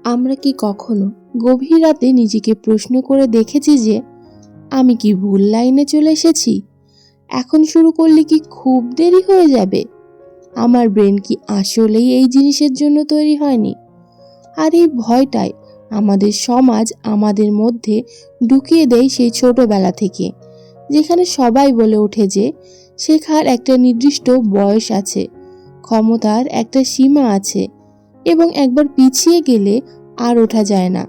আমরা কি কখনো গভীর রাতে নিজেকে প্রশ্ন করে দেখেছি যে আমি কি ভুল লাইনে চলে এসেছি? এখন শুরু করলে কি খুব দেরি হয়ে যাবে? আমার ব্রেন কি আসলেই এই জিনিসের জন্য তৈরি হয়নি? আর এই ভয়টাই আমাদের সমাজ আমাদের মধ্যে ঢুকিয়ে দেয় সেই ছোটবেলা থেকে, যেখানে সবাই বলে ওঠে যে শেখার একটা নির্দিষ্ট বয়স আছে, ক্ষমতার একটা সীমা আছে এবং একবার পিছিয়ে গেলে আর ওঠা যায় না।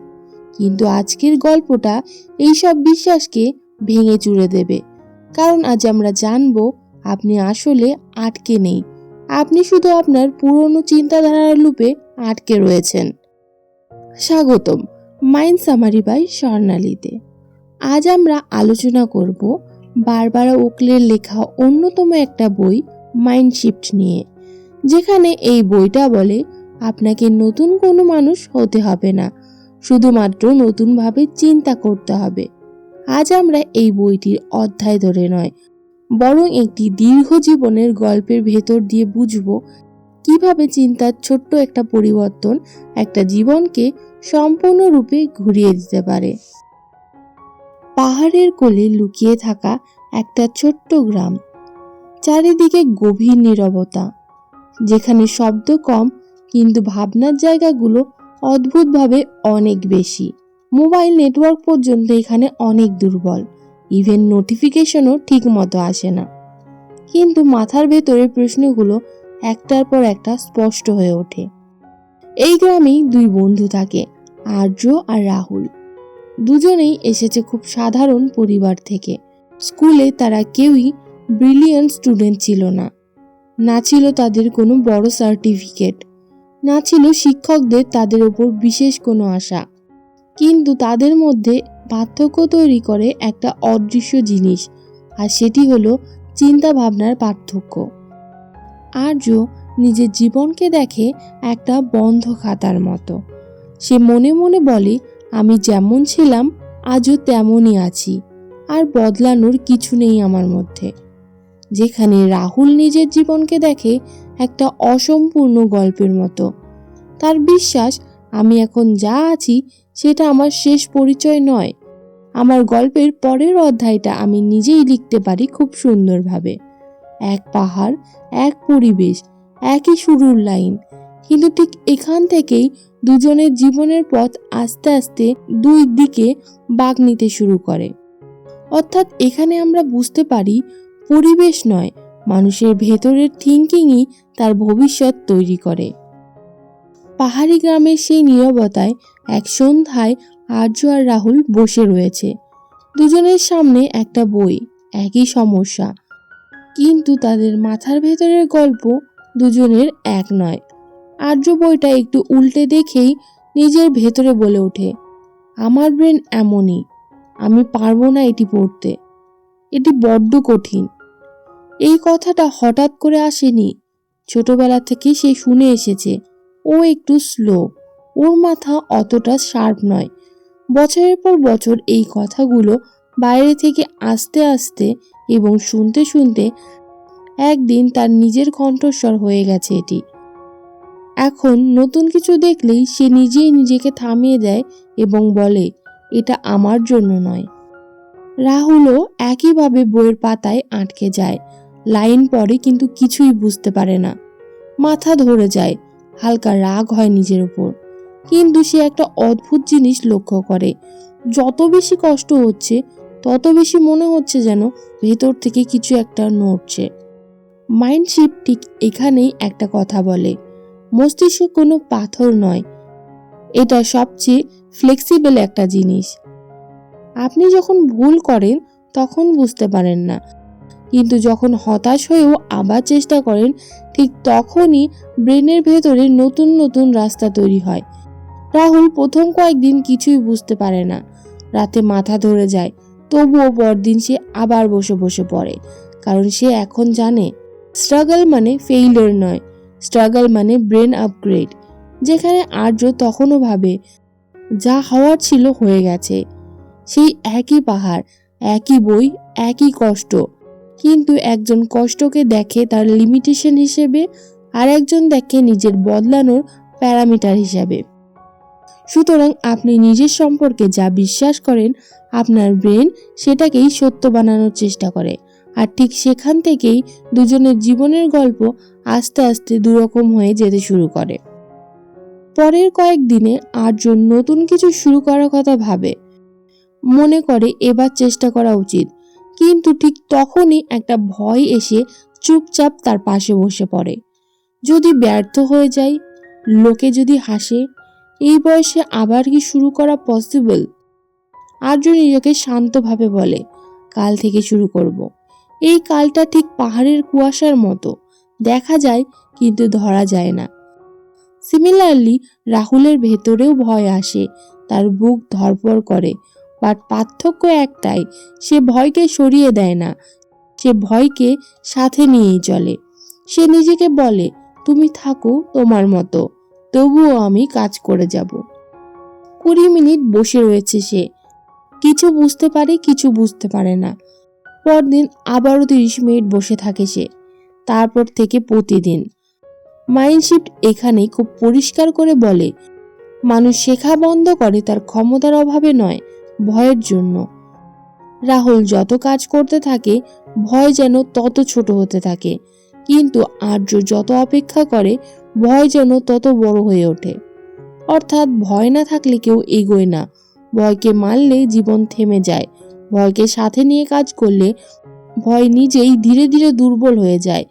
কিন্তু আজকের গল্পটা এইসব বিশ্বাসকে ভেঙে চুরে দেবে, কারণ আজ আমরা জানবো আপনি আসলে আটকে নেই, আপনি শুধু আপনার পুরনো চিন্তাধারার লুপে আটকে রয়েছেন। স্বাগতম মাইন্ড সামারি বাই স্বর্ণালীতে। আজ আমরা আলোচনা করব বারবারা ওকলের লেখা অন্যতম একটা বই মাইন্ড শিফট নিয়ে, যেখানে এই বইটা বলে আপনাকে নতুন কোনো মানুষ হতে হবে না, শুধুমাত্র নতুনভাবে চিন্তা করতে হবে। আজ আমরা এই বইটির অধ্যায় ধরে নয়, বরং একটি দীর্ঘ জীবনের গল্পের ভেতর দিয়ে বুঝব কিভাবে চিন্তার ছোট্ট একটা পরিবর্তন একটা জীবনকে সম্পূর্ণরূপে ঘুরিয়ে দিতে পারে। পাহাড়ের কোলে লুকিয়ে থাকা একটা ছোট্ট গ্রাম, চারিদিকে গভীর নীরবতা, যেখানে শব্দ কম কিন্তু ভাবনার জায়গাগুলো অদ্ভুতভাবে অনেক বেশি। মোবাইল নেটওয়ার্ক পর্যন্ত এখানে অনেক দুর্বল, ইভেন নোটিফিকেশনও ঠিক মতো আসে না। কিন্তু মাথার ভেতরের প্রশ্নগুলো একটার পর একটা স্পষ্ট হয়ে ওঠে। এই গ্রামেই দুই বন্ধু থাকে, আর্য আর রাহুল। দুজনেই এসেছে খুব সাধারণ পরিবার থেকে। স্কুলে তারা কেউই ব্রিলিয়ান্ট স্টুডেন্ট ছিল না, না ছিল তাদের কোনো বড় সার্টিফিকেট, না ছিল শিক্ষকদের তাদের ওপর বিশেষ কোনো আশা। কিন্তু তাদের মধ্যে পার্থক্য তৈরি করে একটা অদৃশ্য জিনিস, আর সেটি হলো চিন্তা ভাবনার পার্থক্য। আর্য নিজের জীবনকে দেখে একটা বন্ধ খাতার মতো। সে মনে মনে বলে, আমি যেমন ছিলাম আজও তেমনই আছি, আর বদলানোর কিছু নেই আমার মধ্যে। যেখানে রাহুল নিজের জীবনকে দেখে একটা অসম্পূর্ণ গল্পের মতো। তার বিশ্বাস, আমি এখন যা আছি সেটা আমার শেষ পরিচয় নয়, আমার গল্পের পরের অধ্যায়টা আমি নিজেই লিখতে পারি খুব সুন্দরভাবে। এক পাহাড়, এক পরিবেশ, একই শুরুর লাইন, কিন্তু ঠিক এখান থেকেই দুজনের জীবনের পথ আস্তে আস্তে দুই দিকে বাঁক নিতে শুরু করে। অর্থাৎ এখানে আমরা বুঝতে পারি পরিবেশ নয়, মানুষের ভেতরের থিঙ্কিংই তার ভবিষ্যৎ তৈরি করে। পাহাড়ি গ্রামের সেই নীরবতায় এক সন্ধ্যায় আর্য আর রাহুল বসে রয়েছে। দুজনের সামনে একটা বই, একই সমস্যা, কিন্তু তাদের মাথার ভেতরের গল্প দুজনের এক নয়। আর্য বইটা একটু উল্টে দেখেই নিজের ভেতরে বলে ওঠে, আমার ব্রেন এমনই, আমি পারবো না এটি পড়তে, এটি বড্ড কঠিন। এই কথাটা হঠাৎ করে আসেনি, ছোটবেলা থেকে সে শুনে এসেছে। ও একটু স্লো, ওর মাথা অতটা শার্প নয়। বছরের পর বছর এই কথাগুলো বাইরে থেকে আসতে আসতে এবং শুনতে শুনতে একদিন তার নিজের কণ্ঠস্বর হয়ে গেছে এটি। এখন নতুন কিছু দেখলেই সে নিজেই নিজেকে থামিয়ে দেয় এবং বলে, এটা আমার জন্য নয়। রাহুলও একইভাবে বইয়ের পাতায় আটকে যায়, লাইন পড়ে কিন্তু কিছুই বুঝতে পারে না। মাথা ধরে যায়, হালকা রাগ হয় নিজের উপর। কিন্তু সে একটা অদ্ভুত জিনিস লক্ষ্য করে, যত বেশি কষ্ট হচ্ছে তত বেশি মনে হচ্ছে যেন ভেতর থেকে কিছু একটা নড়ছে। মাইন্ড শিফট ঠিক এখানেই একটা কথা বলে, মস্তিষ্ক কোনো পাথর নয়, এটা সবচেয়ে ফ্লেক্সিবল একটা জিনিস। আপনি যখন ভুল করেন তখন বুঝতে পারেন না, কিন্তু যখন হতাশ হয়েও আবার চেষ্টা করেন, ঠিক তখনই ব্রেনের ভেতরে নতুন নতুন রাস্তা তৈরি হয়। রাহুল প্রথম কয়েকদিন কিছুই বুঝতে পারে না, রাতে মাথা ধরে যায়, তবুও পরদিন সে আবার বসে বসে পড়ে, কারণ সে এখন জানে স্ট্রাগল মানে ফেইলিওর নয়, স্ট্রাগল মানে ব্রেন আপগ্রেড। যেখানে আর্য তখনও ভাবে যা হওয়ার ছিল হয়ে গেছে। সেই একই পাহাড়, একই বই, একই কষ্ট, কিন্তু একজন কষ্টকে দেখে তার লিমিটেশন হিসেবে, আর একজন দেখে নিজের বদলানোর প্যারামিটার হিসেবে। সুতরাং আপনি নিজের সম্পর্কে যা বিশ্বাস করেন, আপনার ব্রেন সেটাকেই সত্য বানানোর চেষ্টা করে। আর ঠিক সেখান থেকেই দুজনের জীবনের গল্প আস্তে আস্তে দুরকম হয়ে যেতে শুরু করে। পরের কয়েকদিনে আর্য নতুন কিছু শুরু করার কথা ভাবে, মনে করে এবার চেষ্টা করা উচিত। কিন্তু ঠিক তখনই একটা ভয় এসে চুপচাপ তার পাশে বসে পড়ে। যদি ব্যর্থ হয়ে যায়, লোকে যদি হাসে, এই বয়সে আবার কি শুরু করা পসিবল? আর্য নিজেকে শান্তভাবে বলে, কাল থেকে শুরু করব। এই কালটা ঠিক পাহাড়ের কুয়াশার মতো, দেখা যায় কিন্তু ধরা যায় না। সিমিলারলি রাহুলের ভেতরেও ভয় আসে, তার বুক ধড়ফড় করে। বাট পার্থক্য একটাই, সে ভয়কে সরিয়ে দেয় না, সে ভয়কে সাথে নিয়েই চলে। সে নিজেকে বলে, তুমি থাকো তোমার মতো, তবুও আমি কাজ করে যাব। 20 মিনিট বসে রয়েছে সে, কিছু বুঝতে পারে, কিছু বুঝতে পারে না। পরদিন আবারও 30 মিনিট বসে থাকে সে। তারপর থেকে প্রতিদিন। মাইন্ডশিফট এখানেই খুব পরিষ্কার করে বলে, মানুষ শেখা বন্ধ করে তার ক্ষমতার অভাবে নয়, ভয়ের জন্য। রাহুল যত কাজ করতে থাকে, ভয় যেন তত ছোট হতে থাকে, কিন্তু আর্য যত অপেক্ষা করে, ভয় যেন তত বড় হয়ে ওঠে। অর্থাৎ ভয় না থাকলে কেউ এগোয় না, ভয়কে মারলে জীবন থেমে যায়। ভয়কে সাথে নিয়ে কাজ করলে ভয় নিজেই ধীরে ধীরে দুর্বল হয়ে যায়।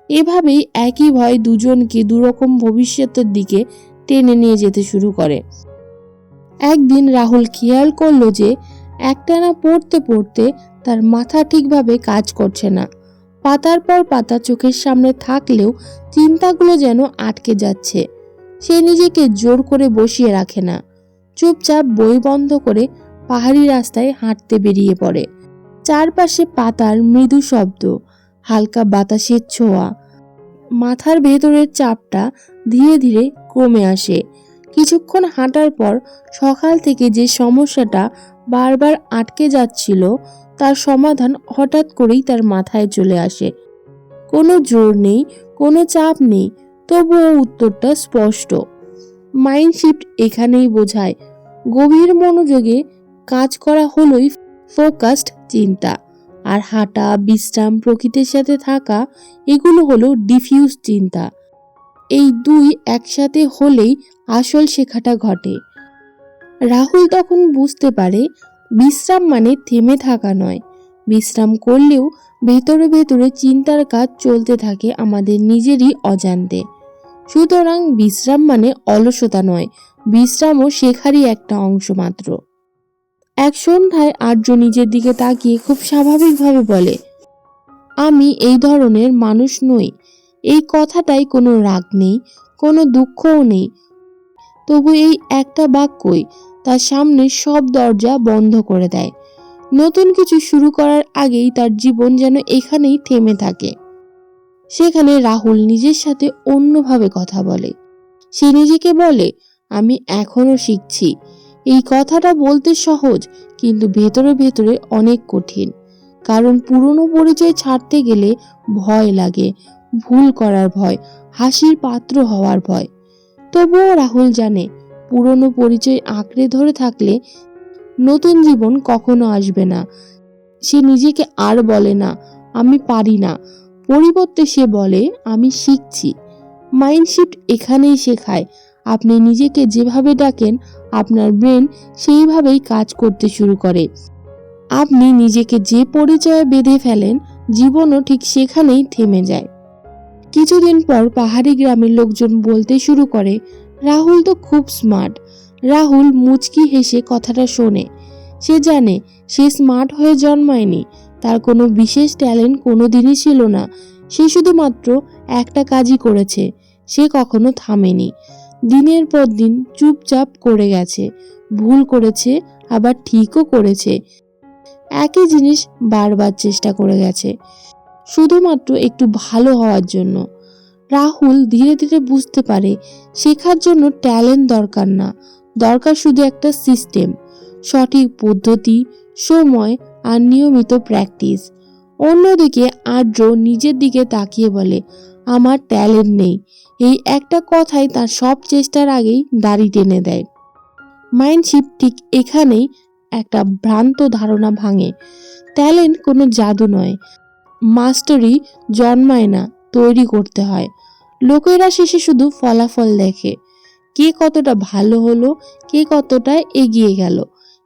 এভাবেই একই ভয় দুজনকে দুরকম ভবিষ্যতের দিকে টেনে নিয়ে যেতে শুরু করে। একদিন রাহুল খেয়াল করলো যে একটানা পড়তে পড়তে তার মাথা ঠিকভাবে কাজ করছে না। পাতার পর পাতা চোখের সামনে থাকলেও চিন্তাগুলো যেন আটকে যাচ্ছে। সে নিজেকে জোর করে বসিয়ে রাখে না, চুপচাপ বই বন্ধ করে পাহাড়ি রাস্তায় হাঁটতে বেরিয়ে পড়ে। চারপাশে পাতার মৃদু শব্দ, হালকা বাতাসের ছোঁয়া, মাথার ভেতরের চাপটা ধীরে ধীরে কমে আসে। কিছুক্ষণ হাঁটার পর সকাল থেকে যে সমস্যাটা বারবার আটকে যাচ্ছিল, তার সমাধান হঠাৎ করেই তার মাথায় চলে আসে। কোনো জোর নেই, কোনো চাপ নেই, তবুও উত্তরটা স্পষ্ট। মাইন্ডশিফট এখানেই বোঝায়, গভীর মনোযোগে কাজ করা হলোই ফোকাসড চিন্তা, আর হাঁটা, বিশ্রাম, প্রকৃতির সাথে থাকা, এগুলো হলো ডিফিউজ চিন্তা। এই দুই একসাথে হলেই আসল শেখাটা ঘটে। রাহুল তখন বুঝতে পারে, বিশ্রাম মানে থেমে থাকা নয়। বিশ্রাম করলেও ভেতরে ভেতরে চিন্তার কাজ চলতে থাকে আমাদের নিজেরই অজান্তে। সুতরাং বিশ্রাম মানে অলসতা নয়, বিশ্রামও শেখারই একটা অংশ মাত্র। এক সন্ধ্যায় আর্য নিজের দিকে তাকিয়ে খুব স্বাভাবিকভাবে বলে, আমি এই ধরনের মানুষ নই। এই কথাটাই কোনো রাগ নেই, কোনো দুঃখও নেই, তবু এই একটা বাক্যই তার সামনে সব দরজা বন্ধ করে দেয়। নতুন কিছু শুরু করার আগেই তার জীবন যেন এখানেই থেমে থাকে। সেখানে রাহুল নিজের সাথে অন্যভাবে কথা বলে। সে নিজেকে বলে, আমি এখনো শিখছি। এই কথাটা বলতে সহজ, কিন্তু ভেতরে ভেতরে অনেক কঠিন। কারণ পুরনো পরিচয় ছাড়তে গেলে ভয় লাগে, ভুল করার ভয়, হাসির পাত্র হওয়ার ভয়। তবুও রাহুল জানে, পুরনো পরিচয় আঁকড়ে ধরে থাকলে নতুন জীবন কখনো আসবে না। সে নিজেকে আর বলে না, আমি পারি না, পরিবর্তে সে বলে, আমি শিখছি। মাইন্ডশিফট এখানেই শেখায়, আপনি নিজেকে যেভাবে ডাকেন, আপনার ব্রেন সেইভাবেই কাজ করতে শুরু করে। আপনি নিজেকে যে পরিচয়ে বেঁধে ফেলেন, জীবনও ঠিক সেখানেই থেমে যায়। কিছুদিন পর পাহাড়ি গ্রামের লোকজন বলতে শুরু করে, রাহুল তো খুব স্মার্ট। রাহুল মুচকি হেসে কথাটা শোনে। সে জানে সে স্মার্ট হয়ে জন্মায়নি, তার কোনো বিশেষ ট্যালেন্ট কোনোদিনই ছিল না। সে শুধুমাত্র একটা কাজই করেছে, সে কখনো থামেনি। দিনের পর দিন চুপচাপ করে গেছে, ভুল করেছে, আবার ঠিকও করেছে। একই জিনিস বারবার চেষ্টা করে গেছে, শুধুমাত্র একটু ভালো হওয়ার জন্য। রাহুল ধীরে ধীরে বুঝতে পারে, শেখার জন্য ট্যালেন্ট দরকার না, দরকার শুধু একটা সিস্টেম, সঠিক পদ্ধতি, সময় আর নিয়মিত প্র্যাকটিস। অন্যদিকে আর্য নিজের দিকে তাকিয়ে বলে, আমার ট্যালেন্ট নেই। এই একটা কথাই তার সব চেষ্টার আগেই দাড়ি টেনে দেয়। মাইন্ডশিফট ঠিক এখানেই একটা ভ্রান্ত ধারণা ভাঙে। ট্যালেন্ট কোনো জাদু নয়, মাস্টারি জন্মায় না, তৈরি করতে হয়। লোকেরা শেষে শুধু ফলাফল দেখে, কে কতটা ভালো হলো, কে কতটা এগিয়ে গেল,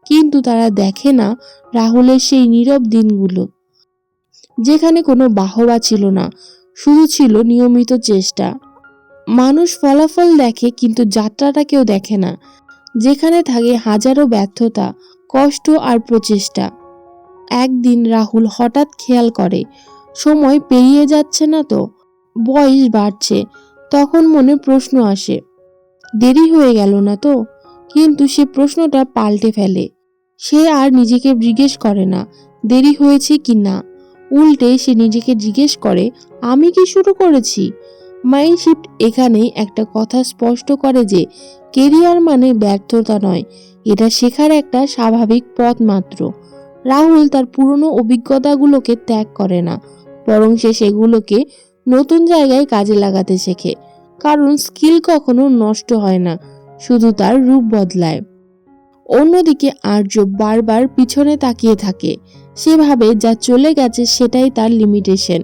কিন্তু তারা দেখে না রাহুলের সেই নীরব দিনগুলো, যেখানে কোনো বাহবা ছিল না, শুধু ছিল নিয়মিত চেষ্টা। মানুষ ফলাফল দেখে কিন্তু যাত্রাটা কেউ দেখে না, যেখানে থাকে হাজারো ব্যর্থতা, কষ্ট আর প্রচেষ্টা। একদিন রাহুল হঠাৎ খেয়াল করে সময় পেরিয়ে যাচ্ছে না তো, বয়স বাড়ছে। তখন মনে প্রশ্ন আসে, দেরি হয়ে গেল না তো? কিন্তু সে প্রশ্নটা পাল্টে ফেলে। সে আর নিজেকে জিজ্ঞেস করে না দেরি হয়েছে কি না, উল্টে সে নিজেকে জিজ্ঞেস করে আমি কি শুরু করেছি। মাইন্ডশিফট এখানেই একটা কথা স্পষ্ট করে যে কেরিয়ার মানে ব্যর্থতা নয়, এটা শেখার একটা স্বাভাবিক পথ মাত্র। রাহুল তার পুরনো অভিজ্ঞতাগুলোকে ত্যাগ করে না, বরং সে সেগুলোকে নতুন জায়গায় কাজে লাগাতে শেখে। কারণ স্কিল কখনো নষ্ট হয় না, শুধু তার রূপ বদলায়। অন্যদিকে আর্য বারবার পিছনে তাকিয়ে থাকে। সে ভাবে যা চলে গেছে সেটাই তার লিমিটেশন।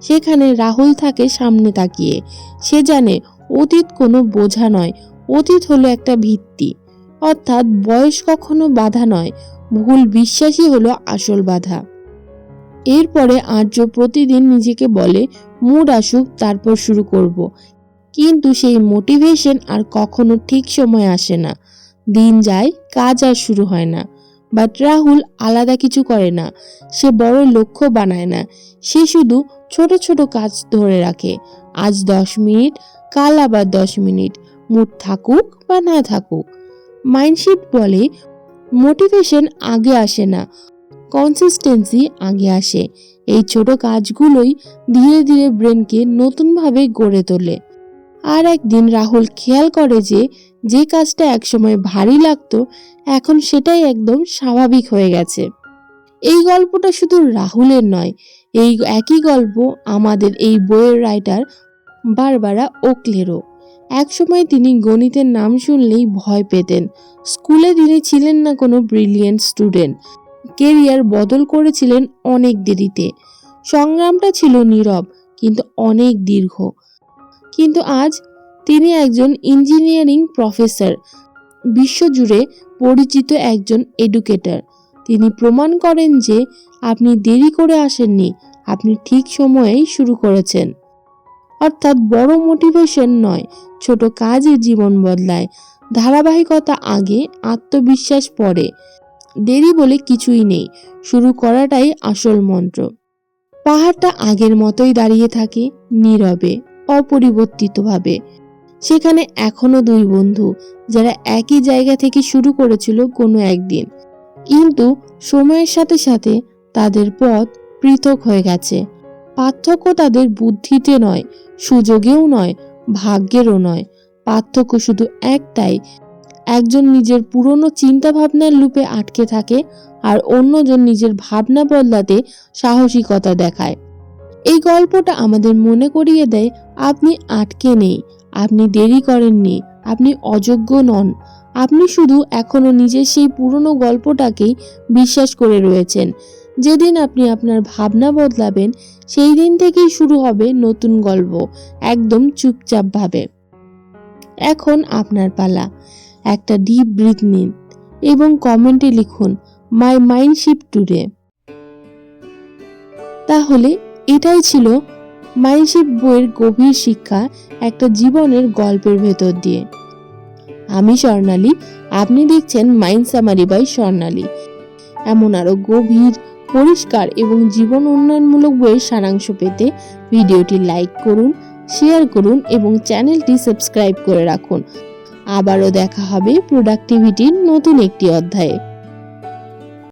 সেখানে রাহুল থাকে সামনে তাকিয়ে। সে জানে অতীত কোনো বোঝা নয়, অতীত হলো একটা ভিত্তি। অর্থাৎ বয়স কখনো বাধা নয়, ভুল বিশ্বাসই হলো আসল বাধা। এরপরে আর্য প্রতিদিন নিজেকে বলে মুড আসুক তারপর শুরু করব। কিন্তু সেই মোটিভেশন আর কখনো ঠিক সময় আসে না। দিন যায়, কাজ আর শুরু হয় না। বাট রাহুল আলাদা কিছু করে না, সে বড় লক্ষ্য বানায় না, সে শুধু ছোট ছোট কাজ ধরে রাখে। আজ 10 মিনিট, কাল আবার 10 মিনিট, মুড থাকুক বা না থাকুক। মাইন্ডশিফট বলে মোটিভেশন আগে আসে না, কনসিস্টেন্সি আগে আসে। এই ছোট কাজগুলোই ধীরে ধীরে ব্রেনকে নতুনভাবে গড়ে তোলে। আর একদিন রাহুল খেয়াল করে যে যে কাজটা একসময় ভারী লাগতো এখন সেটাই একদম স্বাভাবিক হয়ে গেছে। এই গল্পটা শুধু রাহুলের নয়, এই একই গল্প আমাদের এই বইয়ের রাইটার বারবারা ওকলেরও। একসময় তিনি গণিতের নাম শুনলেই ভয় পেতেন। স্কুলে তিনি ছিলেন না কোনো ব্রিলিয়েন্ট স্টুডেন্ট, কেরিয়ার বদল করেছিলেন অনেক দেরিতে। সংগ্রামটা ছিল নীরব কিন্তু অনেক দীর্ঘ। কিন্তু আজ তিনি একজন ইঞ্জিনিয়ারিং প্রফেসর, বিশ্বজুড়ে পরিচিত একজন এডুকেটর। তিনি প্রমাণ করেন যে আপনি দেরি করে আসেননি, আপনি ঠিক সময়েই শুরু করেছেন। অর্থাৎ বড় মোটিভেশন নয়, ছোট কাজে জীবন বদলায়। ধারাবাহিকতা আগে, আত্মবিশ্বাস পরে। দেরি বলে কিছুই নেই, শুরু করাটাই আসল মন্ত্র। পাহাড়টা আগের মতোই দাঁড়িয়ে থাকে, নীরবে, অপরিবর্তিতভাবে। সেখানে এখনো দুই বন্ধু, যারা একই জায়গা থেকে শুরু করেছিল কোনো একদিন, কিন্তু সময়ের সাথে সাথে তাদের পথ পৃথক হয়ে গেছে। পার্থক্য তাদের বুদ্ধিতে নয়, সুযোগেও নয়, ভাগ্যেরও নয়। পার্থক্য শুধু একটাই, একজন নিজের পুরনো চিন্তা ভাবনার লুপে আটকে থাকে আর অন্যজন নিজের ভাবনা বদলাতে সাহসিকতা দেখায়। এই গল্পটা আমাদের মনে করিয়ে দেয় আপনি আটকে নেই, আপনি দেরি করেননি, আপনি অযোগ্য নন। আপনি শুধু এখনো নিজের সেই পুরনো গল্পটাকেই বিশ্বাস করে রয়েছেন। যেদিন আপনি আপনার ভাবনা বদলাবেন সেই দিন থেকেই শুরু হবে নতুন গল্প, একদম চুপচাপ ভাবে। এখন আপনার পালা। একটা ডিপ ব্রিথ নিন এবং কমেন্টে লিখুন মাই মাইন্ডশিফট টুডে। তাহলে এটাই ছিল মাইন্ডশিফট বইয়ের গভীর শিক্ষা, একটা জীবনের গল্পের ভেতর দিয়ে। আমি স্বর্ণালী, আপনি দেখছেন মাইন্ড সামারি বাই স্বর্ণালী। এমন আরো গভীর, পরিষ্কার এবং জীবন উন্নয়নমূলক বইয়ের সারাংশ পেতে ভিডিওটি লাইক করুন, শেয়ার করুন এবং চ্যানেলটি সাবস্ক্রাইব করে রাখুন। আবারও দেখা হবে প্রোডাক্টিভিটির নতুন একটি অধ্যায়ে।